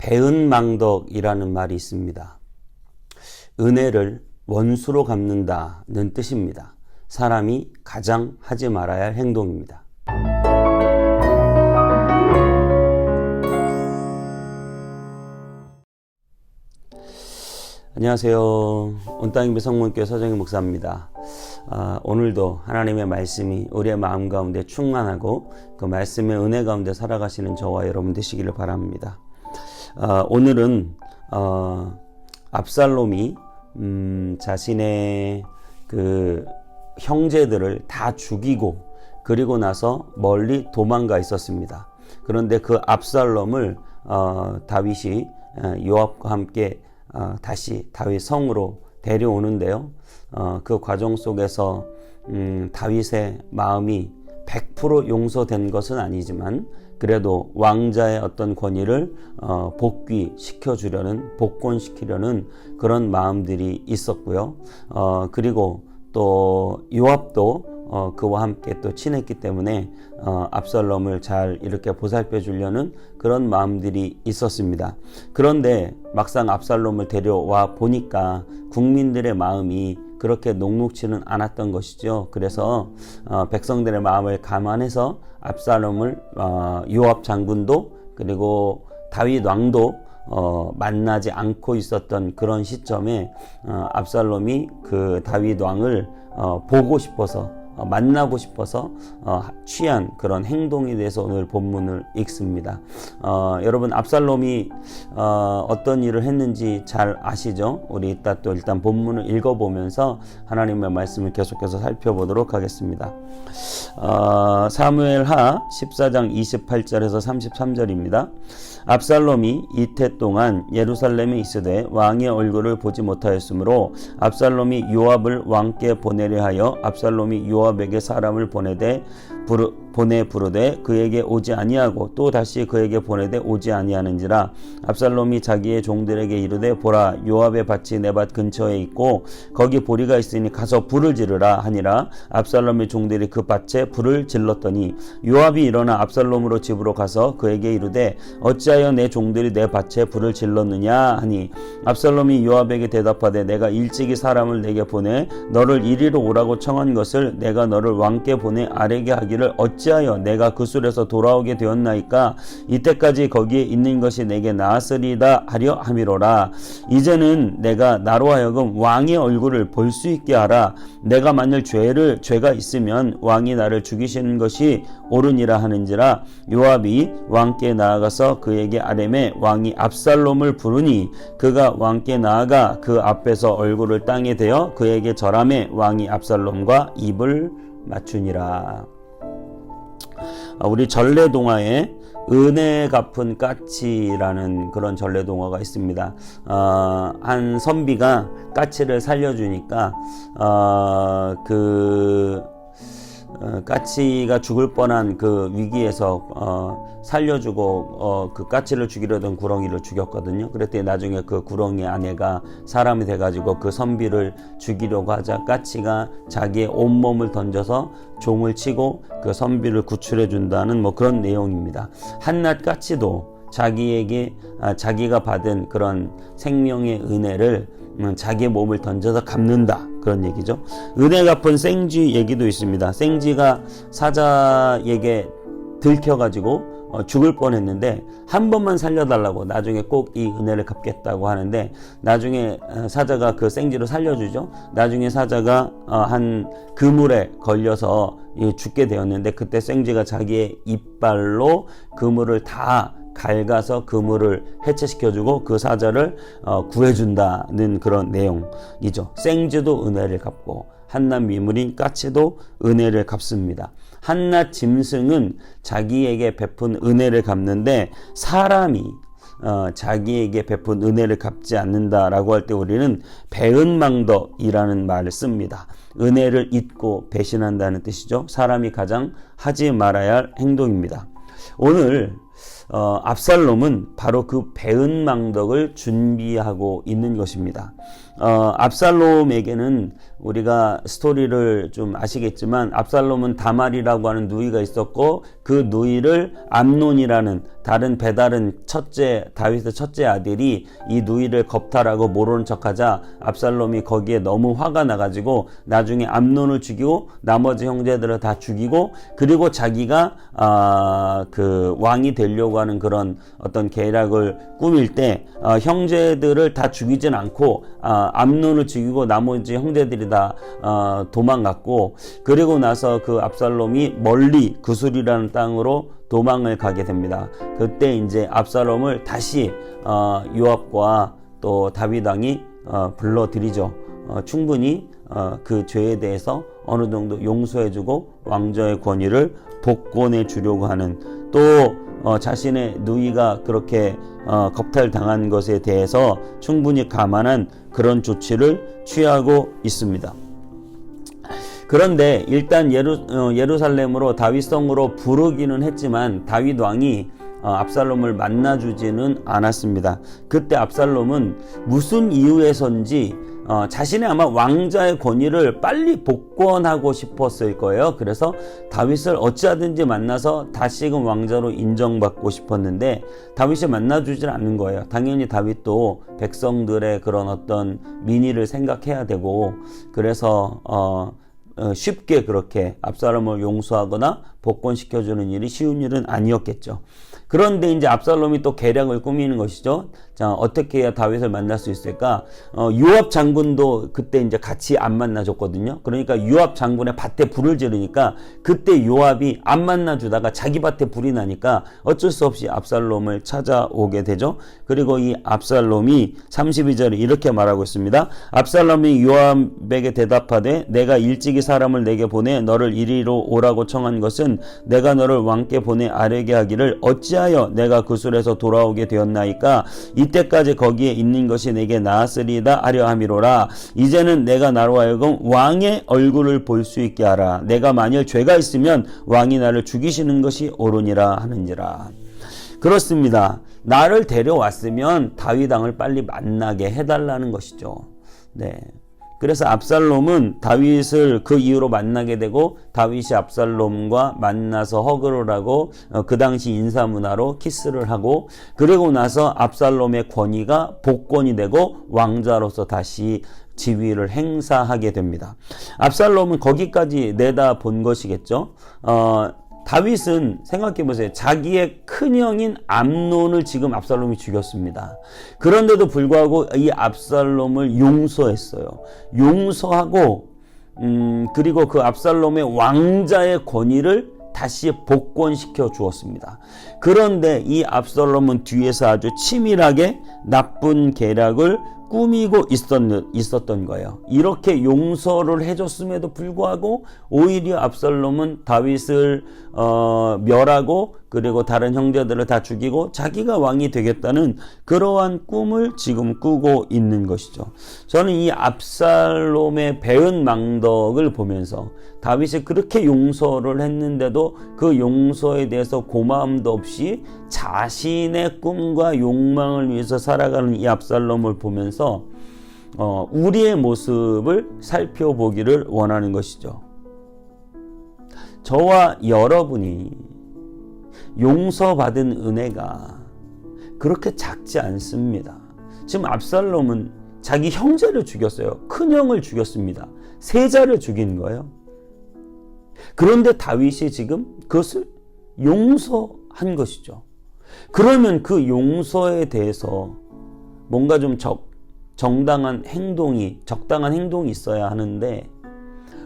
배은망덕이라는 말이 있습니다. 은혜를 원수로 갚는다는 뜻입니다. 사람이 가장 하지 말아야 할 행동입니다. 안녕하세요. 온땅입의 성문교회 서정희 목사입니다. 오늘도 하나님의 말씀이 우리의 마음 가운데 충만하고 그 말씀의 은혜 가운데 살아가시는 저와 여러분 되시기를 바랍니다. 오늘은 압살롬이 자신의 그 형제들을 다 죽이고 그리고 나서 멀리 도망가 있었습니다. 그런데 그 압살롬을 다윗이 요압과 함께 다시 다윗 성으로 데려오는데요. 그 과정 속에서 다윗의 마음이 100% 용서된 것은 아니지만 그래도 왕자의 어떤 권위를 복귀시켜주려는, 복권시키려는 그런 마음들이 있었고요. 그리고 또 요압도 그와 함께 또 친했기 때문에 압살롬을 잘 이렇게 보살펴 주려는 그런 마음들이 있었습니다. 그런데 막상 압살롬을 데려와 보니까 국민들의 마음이 그렇게 녹록지는 않았던 것이죠. 그래서 백성들의 마음을 감안해서 압살롬을 요압 장군도 그리고 다윗 왕도 만나지 않고 있었던 그런 시점에 압살롬이 그 다윗 왕을 보고 싶어서 만나고 싶어서 취한 그런 행동에 대해서 오늘 본문을 읽습니다. 여러분 압살롬이 어떤 일을 했는지 잘 아시죠? 우리 이따 또 일단 본문을 읽어보면서 하나님의 말씀을 계속해서 살펴보도록 하겠습니다. 사무엘하 14장 28절에서 33절입니다. 압살롬이 이태 동안 예루살렘에 있으되 왕의 얼굴을 보지 못하였으므로 압살롬이 요압을 왕께 보내려 하여 압살롬이 요압에게 사람을 보내 부르되 그에게 오지 아니하고 또 다시 그에게 보내되 오지 아니하는지라. 압살롬이 자기의 종들에게 이르되 보라, 요압의 밭이 내 밭 근처에 있고 거기 보리가 있으니 가서 불을 지르라 하니라. 압살롬의 종들이 그 밭에 불을 질렀더니 요압이 일어나 압살롬으로 집으로 가서 그에게 이르되 어찌하여 내 종들이 내 밭에 불을 질렀느냐 하니 압살롬이 요압에게 대답하되 내가 일찍이 사람을 내게 보내 너를 이리로 오라고 청한 것을 내가 너를 왕께 보내 아뢰게 하기를 어찌하여 내가 그 술에서 돌아오게 되었나이까. 이때까지 거기에 있는 것이 내게 나았으리다 하려 함이로라. 이제는 내가 나로 하여금 왕의 얼굴을 볼 수 있게 하라. 내가 만일 죄가 있으면 왕이 나를 죽이시는 것이 옳으니라 하는지라. 요압이 왕께 나아가서 그에게 아뢰매 왕이 압살롬을 부르니 그가 왕께 나아가 그 앞에서 얼굴을 땅에 대어 그에게 절하매 왕이 압살롬과 입을 맞추니라. 우리 전래동화에 은혜 갚은 까치라는 그런 전래동화가 있습니다. 한 선비가 까치를 살려주니까 까치가 죽을 뻔한 그 위기에서 살려주고 그 까치를 죽이려던 구렁이를 죽였거든요. 그랬더니 나중에 그 구렁이 아내가 사람이 돼가지고 그 선비를 죽이려고 하자 까치가 자기의 온몸을 던져서 종을 치고 그 선비를 구출해 준다는 뭐 그런 내용입니다. 한낱 까치도 자기에게 자기가 받은 그런 생명의 은혜를 자기의 몸을 던져서 갚는다, 그런 얘기죠. 은혜 갚은 생쥐 얘기도 있습니다. 생쥐가 사자에게 들켜가지고 죽을 뻔했는데 한 번만 살려달라고 나중에 꼭 이 은혜를 갚겠다고 하는데 나중에 사자가 그 생쥐를 살려주죠. 나중에 사자가 한 그물에 걸려서 죽게 되었는데 그때 생쥐가 자기의 이빨로 그물을 다 갉아서 그물을 해체시켜주고 그 사자를 구해준다는 그런 내용이죠. 생쥐도 은혜를 갚고 한낱 미물인 까치도 은혜를 갚습니다. 한낱 짐승은 자기에게 베푼 은혜를 갚는데 사람이 자기에게 베푼 은혜를 갚지 않는다라고 할 때 우리는 배은망덕이라는 말을 씁니다. 은혜를 잊고 배신한다는 뜻이죠. 사람이 가장 하지 말아야 할 행동입니다. 오늘 압살롬은 바로 그 배은망덕을 준비하고 있는 것입니다. 압살롬에게는 우리가 스토리를 좀 아시겠지만 압살롬은 다말이라고 하는 누이가 있었고 그 누이를 암논이라는 다른 배다른 다윗의 첫째 아들이 이 누이를 겁탈하고 모르는 척하자 압살롬이 거기에 너무 화가 나가지고 나중에 암논을 죽이고 나머지 형제들을 다 죽이고 그리고 자기가 그 왕이 되려고 하는 그런 어떤 계략을 꾸밀 때 형제들을 다 죽이진 않고 암논을 죽이고 나머지 형제들이 다 도망갔고 그리고 나서 그 압살롬이 멀리 구술이라는 땅으로 도망을 가게 됩니다. 그때 이제 압살롬을 다시 요압과 또 다윗 왕이 불러들이죠. 충분히 그 죄에 대해서 어느 정도 용서해주고 왕좌의 권위를 복권해 주려고 하는 또 자신의 누이가 그렇게 겁탈당한 것에 대해서 충분히 감안한 그런 조치를 취하고 있습니다. 그런데 일단 예루살렘으로 다윗성으로 부르기는 했지만 다윗 왕이 압살롬을 만나주지는 않았습니다. 그때 압살롬은 무슨 이유에선지 자신의 아마 왕자의 권위를 빨리 복권하고 싶었을 거예요. 그래서 다윗을 어찌하든지 만나서 다시금 왕자로 인정받고 싶었는데 다윗이 만나주질 않는 거예요. 당연히 다윗도 백성들의 그런 어떤 민의를 생각해야 되고 그래서 쉽게 그렇게 압살롬을 용서하거나 복권시켜주는 일이 쉬운 일은 아니었겠죠. 그런데 이제 압살롬이 또 계략을 꾸미는 것이죠. 자, 어떻게 해야 다윗을 만날 수 있을까? 요압 장군도 그때 이제 같이 안 만나줬거든요. 그러니까 요압 장군의 밭에 불을 지르니까 그때 요압이 안 만나주다가 자기 밭에 불이 나니까 어쩔 수 없이 압살롬을 찾아오게 되죠. 그리고 이 압살롬이 32절에 이렇게 말하고 있습니다. 압살롬이 요압에게 대답하되 내가 일찍이 사람을 내게 보내 너를 이리로 오라고 청한 것은 내가 너를 왕께 보내 아뢰게 하기를 어찌하여 내가 구술에서 돌아오게 되었나이까 이때까지 거기에 있는 것이 내게 나았으리이다 하려 함이로라. 이제는 내가 나로 하여금 왕의 얼굴을 볼 수 있게 하라. 내가 만일 죄가 있으면 왕이 나를 죽이시는 것이 옳으니라 하는지라. 그렇습니다. 나를 데려왔으면 다윗 왕을 빨리 만나게 해달라는 것이죠. 네. 그래서 압살롬은 다윗을 그 이후로 만나게 되고 다윗이 압살롬과 만나서 허그를 하고 그 당시 인사문화로 키스를 하고 그리고 나서 압살롬의 권위가 복권이 되고 왕자로서 다시 지위를 행사하게 됩니다. 압살롬은 거기까지 내다본 것이겠죠. 다윗은 생각해보세요. 자기의 큰형인 암논을 지금 압살롬이 죽였습니다. 그런데도 불구하고 이 압살롬을 용서했어요. 용서하고 그리고 그 압살롬의 왕자의 권위를 다시 복권시켜 주었습니다. 그런데 이 압살롬은 뒤에서 아주 치밀하게 나쁜 계략을 꾸미고 있었던 거예요. 이렇게 용서를 해줬음에도 불구하고 오히려 압살롬은 다윗을 멸하고 그리고 다른 형제들을 다 죽이고 자기가 왕이 되겠다는 그러한 꿈을 지금 꾸고 있는 것이죠. 저는 이 압살롬의 배은 망덕을 보면서 다윗이 그렇게 용서를 했는데도 그 용서에 대해서 고마움도 없이 자신의 꿈과 욕망을 위해서 살아가는 이 압살롬을 보면서 우리의 모습을 살펴보기를 원하는 것이죠. 저와 여러분이 용서받은 은혜가 그렇게 작지 않습니다. 지금 압살롬은 자기 형제를 죽였어요. 큰형을 죽였습니다. 세자를 죽인 거예요. 그런데 다윗이 지금 그것을 용서한 것이죠. 그러면 그 용서에 대해서 뭔가 좀 적당한 행동이 있어야 하는데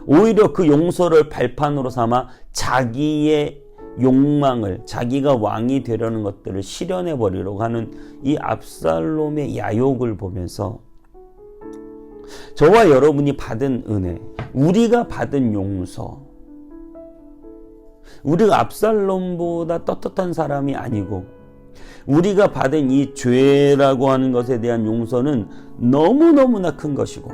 오히려 그 용서를 발판으로 삼아 자기의 욕망을 자기가 왕이 되려는 것들을 실현해 버리려고 하는 이 압살롬의 야욕을 보면서 저와 여러분이 받은 은혜, 우리가 받은 용서, 우리가 압살롬보다 떳떳한 사람이 아니고 우리가 받은 이 죄라고 하는 것에 대한 용서는 너무너무나 큰 것이고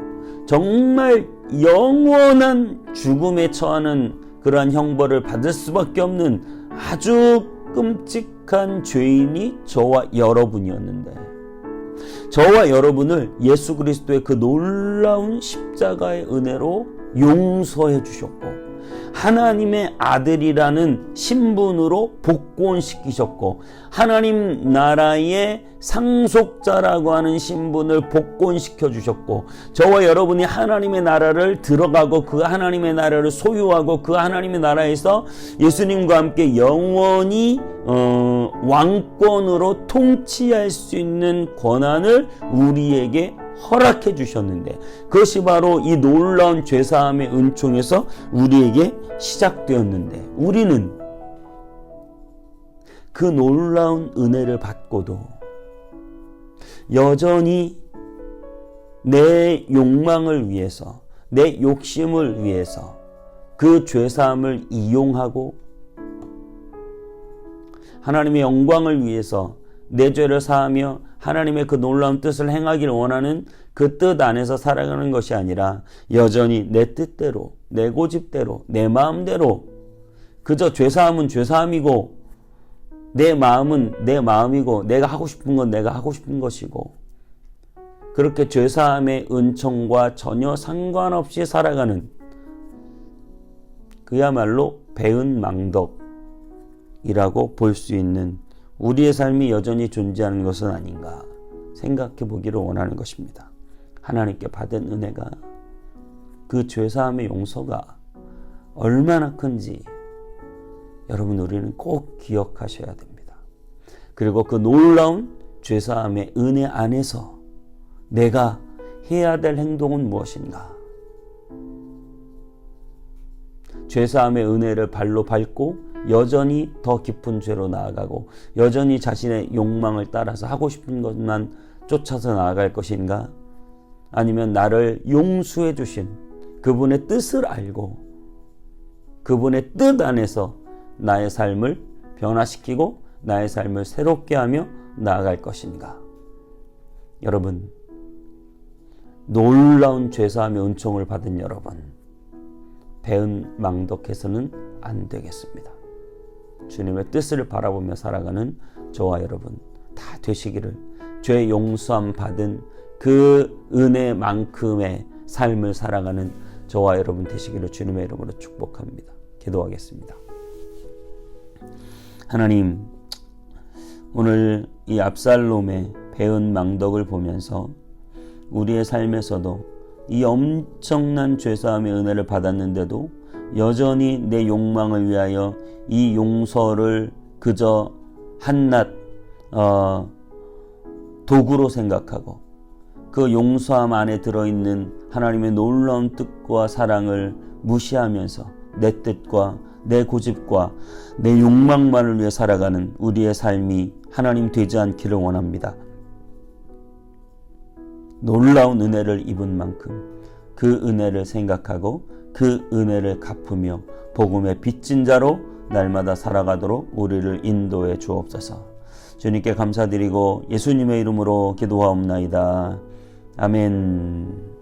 정말 영원한 죽음에 처하는 그러한 형벌을 받을 수밖에 없는 아주 끔찍한 죄인이 저와 여러분이었는데 저와 여러분을 예수 그리스도의 그 놀라운 십자가의 은혜로 용서해 주셨고 하나님의 아들이라는 신분으로 복권시키셨고 하나님 나라의 상속자라고 하는 신분을 복권시켜 주셨고 저와 여러분이 하나님의 나라를 들어가고 그 하나님의 나라를 소유하고 그 하나님의 나라에서 예수님과 함께 영원히 왕권으로 통치할 수 있는 권한을 우리에게 허락해 주셨는데 그것이 바로 이 놀라운 죄사함의 은총에서 우리에게 시작되었는데 우리는 그 놀라운 은혜를 받고도 여전히 내 욕망을 위해서 내 욕심을 위해서 그 죄사함을 이용하고 하나님의 영광을 위해서 내 죄를 사하며 하나님의 그 놀라운 뜻을 행하기를 원하는 그 뜻 안에서 살아가는 것이 아니라 여전히 내 뜻대로 내 고집대로 내 마음대로 그저 죄사함은 죄사함이고 내 마음은 내 마음이고 내가 하고 싶은 건 내가 하고 싶은 것이고 그렇게 죄사함의 은총과 전혀 상관없이 살아가는 그야말로 배은망덕이라고 볼 수 있는 우리의 삶이 여전히 존재하는 것은 아닌가 생각해 보기를 원하는 것입니다. 하나님께 받은 은혜가 그 죄사함의 용서가 얼마나 큰지 여러분 우리는 꼭 기억하셔야 됩니다. 그리고 그 놀라운 죄사함의 은혜 안에서 내가 해야 될 행동은 무엇인가? 죄사함의 은혜를 발로 밟고 여전히 더 깊은 죄로 나아가고 여전히 자신의 욕망을 따라서 하고 싶은 것만 쫓아서 나아갈 것인가? 아니면 나를 용서해 주신 그분의 뜻을 알고 그분의 뜻 안에서 나의 삶을 변화시키고 나의 삶을 새롭게 하며 나아갈 것인가? 여러분, 놀라운 죄사함의 은총을 받은 여러분, 배은망덕해서는 안 되겠습니다. 주님의 뜻을 바라보며 살아가는 저와 여러분 다 되시기를, 죄 용서함 받은 그 은혜만큼의 삶을 살아가는 저와 여러분 되시기를 주님의 이름으로 축복합니다. 기도하겠습니다. 하나님, 오늘 이 압살롬의 배은망덕을 보면서 우리의 삶에서도 이 엄청난 죄사함의 은혜를 받았는데도 여전히 내 욕망을 위하여 이 용서를 그저 한낱 도구로 생각하고 그 용서함 안에 들어있는 하나님의 놀라운 뜻과 사랑을 무시하면서 내 뜻과 내 고집과 내 욕망만을 위해 살아가는 우리의 삶이 하나님 되지 않기를 원합니다. 놀라운 은혜를 입은 만큼 그 은혜를 생각하고 그 은혜를 갚으며 복음의 빚진 자로 날마다 살아가도록 우리를 인도해 주옵소서. 주님께 감사드리고 예수님의 이름으로 기도하옵나이다. 아멘.